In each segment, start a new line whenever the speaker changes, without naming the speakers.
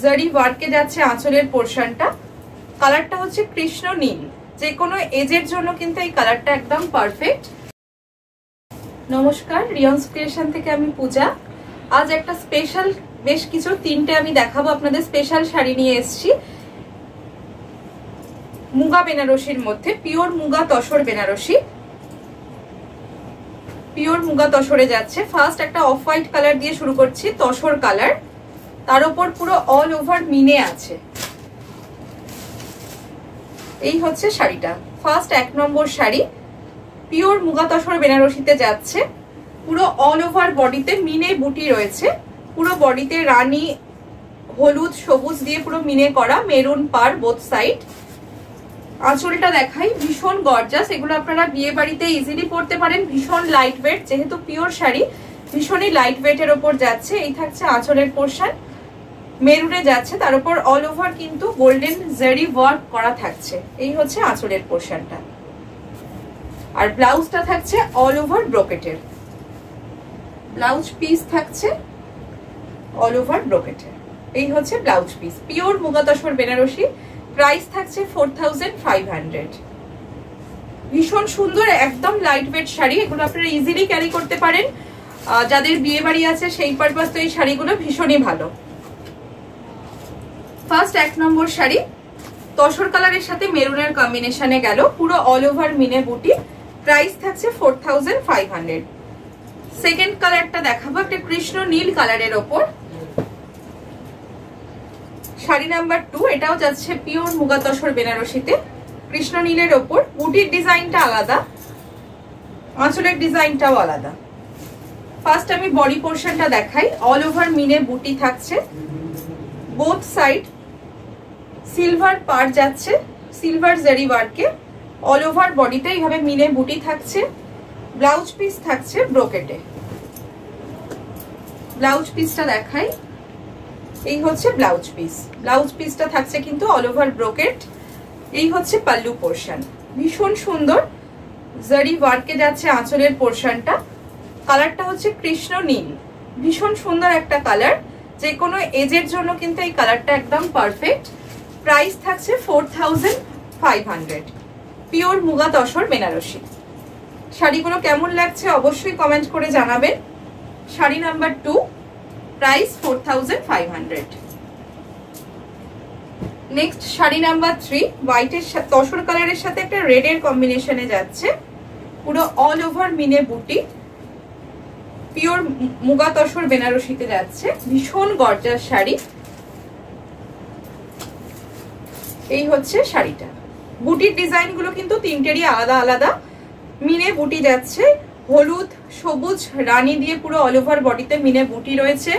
জারি ওয়ার্কে যাচ্ছে আঁচলের পোর্শনটা। কালারটা হচ্ছে কৃষ্ণ নীল, যে কোনো এজের জন্য কিন্তু এই কালারটা একদম পারফেক্ট। নমস্কার, রিয়ন্স ক্রিয়েশন থেকে আমি পূজা। আজ একটা স্পেশাল বেশ কিছু তিনটে আমি দেখাবো আপনাদের স্পেশাল শাড়ি নিয়ে এসেছি মুগা বেনারসির মধ্যে। পিওর মুগা তসর বেনারসি, পিওর মুগা তসরে যাচ্ছে। ফার্স্ট একটা অফ হোয়াইট কালার দিয়ে শুরু করছি, তসর কালার, তার উপর পুরো অল ওভার মিনে আছে। এই হচ্ছে শাড়িটা, ফার্স্ট 1 নম্বর শাড়ি। পিওর মুগা তসর বেনারসিতে যাচ্ছে, পুরো অল ওভার বডিতে মিনে বুটি রয়েছে। পুরো বডিতে রানী হলুদ সবুজ দিয়ে পুরো মিনে করা, মেরুন পার বোথ সাইড। আঁচলটা দেখাই, ভীষণ গর্জাস। এগুলো আপনারা বিয়ে বাড়িতে ইজিলি পরতে পারেন, ভীষণ লাইট ওয়েট, যেহেতু পিওর শাড়ি ভীষণই লাইট ওয়েটের ওপর যাচ্ছে। এই থাকছে আঁচলের পোর্শন, মেরুনে যাচ্ছে, তার উপর অল ওভার কিন্তু গোল্ডেন জারি ওয়ার্ক করা থাকছে। এই হচ্ছে আঁচলের পোর্শনটা। আর ব্লাউজটা থাকছে অল ওভার ব্রোকেটের, ব্লাউজ পিস থাকছে অল ওভার ব্রোকেটের। এই হচ্ছে blouse piece, pure muga tussar Banarasi. Price থাকছে 4500। ভীষণ সুন্দর, একদম লাইট ওয়েট শাড়ি। এগুলো আপনারা ইজিলি ক্যারি করতে পারেন, যাদের বিয়ে বাড়ি আছে সেই পারপাস তো এই শাড়িগুলো ভীষণই ভালো। ফার্স্ট 1 নম্বর শাড়ি, তসর কালারের সাথে মেরুনের কম্বিনেশনে গেল, পুরো অল ওভার মিনে বুটি। প্রাইস থাকছে 4500। সেকেন্ড কালারটা দেখাবো, একটা কৃষ্ণ নীল কালারের ওপর, শাড়ি নাম্বার 2। এটাও যাচ্ছে পিওর মুগা তসর বেনারসিতে, কৃষ্ণ নীলের ওপর। বুটির ডিজাইনটা আলাদা, আঁচলের ডিজাইনটাও আলাদা। ফার্স্ট আমি বডি পোর্শনটা দেখাই, অল ওভার মিনে বুটি থাকছে, বোথ সাইড সিলভার পার যাচ্ছে, সিলভার জারি ওয়ার্কে। অল ওভার বডিতে এইভাবে মিনে বুটি থাকছে। ব্লাউজ পিস থাকছে ব্রোকেটে। ব্লাউজ পিসটা দেখাই, এই হচ্ছে ব্লাউজ পিস। ব্লাউজ পিসটা থাকছে কিন্তু অল ওভার ব্রোকেট। এই হচ্ছে পাল্লু পোর্শন, ভীষণ সুন্দর জারি ওয়ার্কে যাচ্ছে আঁচলের পোর্শনটা। কালারটা হচ্ছে কৃষ্ণ নীল, ভীষণ সুন্দর একটা কালার, যে কোনো এজের জন্য কিন্তু এই কালারটা একদম পারফেক্ট। প্রাইস থাকছে 4500। পিওর মুগা তসর বেনারসি। শাড়িগুলো কেমন লাগছে অবশ্যই কমেন্ট করে জানাবেন। Sari number 2, price 4500। Next sari number 3, হোয়াইটের তসর কালারের সাথে একটা রেডের কম্বিনেশনে যাচ্ছে, পুরো অল ওভার মিনে বুটি, পিওর মুগা তসর বেনারসিতে যাচ্ছে। ভীষণ গর্জাস শাড়ি। এই হচ্ছে শাড়িটা। বুটির ডিজাইন গুলো কিন্তু তিনটেরই আলাদা আলাদা। মিনে বুটি যাচ্ছে, হলুদ সবুজ রানী দিয়ে পুরো অল ওভার বডিতে মিনে বুটি রয়েছে।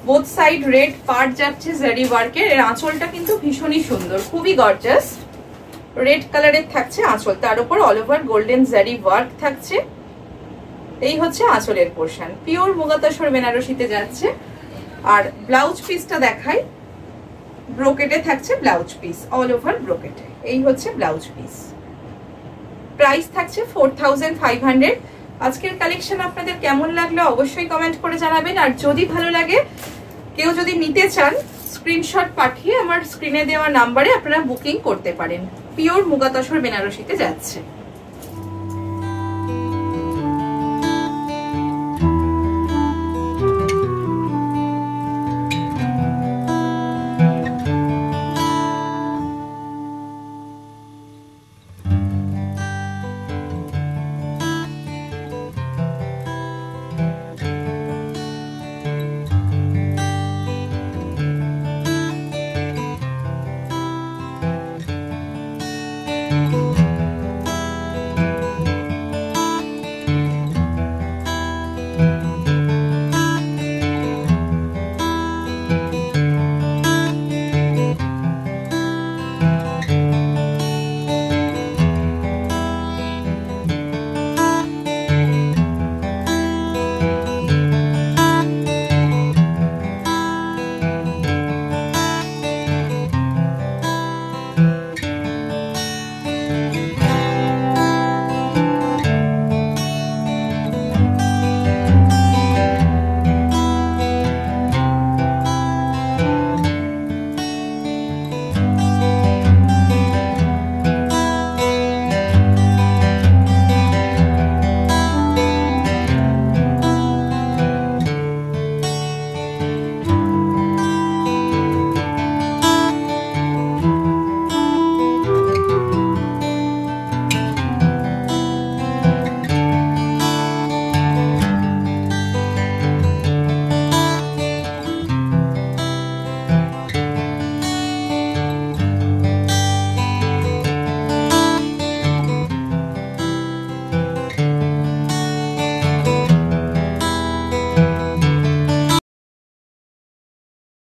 বোথ সাইড রেড পার্ট যাচ্ছে জারি ওয়ার্কের। এর আঁচলটা কিন্তু ভীষণই সুন্দর, খুবই গর্জাস। রেড কালারের থাকছে আঁচল, তার উপর all over golden zari work থাকছে। এই হচ্ছে আঁচলের পোর্শন, পিওর মুগা তসর বেনারসিতে যাচ্ছে। আর ব্লাউজ পিসটা দেখাই, ব্রোকেটে থাকছে ব্লাউজ পিস, অল ওভার ব্রোকেটে। এই হচ্ছে ব্লাউজ পিস। প্রাইস থাকছে 4500। আজকের কালেকশন আপনাদের কেমন লাগলো অবশ্যই কমেন্ট করে জানাবেন। আর যদি ভালো লাগে, কেউ যদি নিতে চান, স্ক্রিনশট পাঠিয়ে আমার স্ক্রিনে দেওয়া নাম্বারে আপনারা বুকিং করতে পারেন। পিওর মুগা তসর বেনারসিতে যাচ্ছে।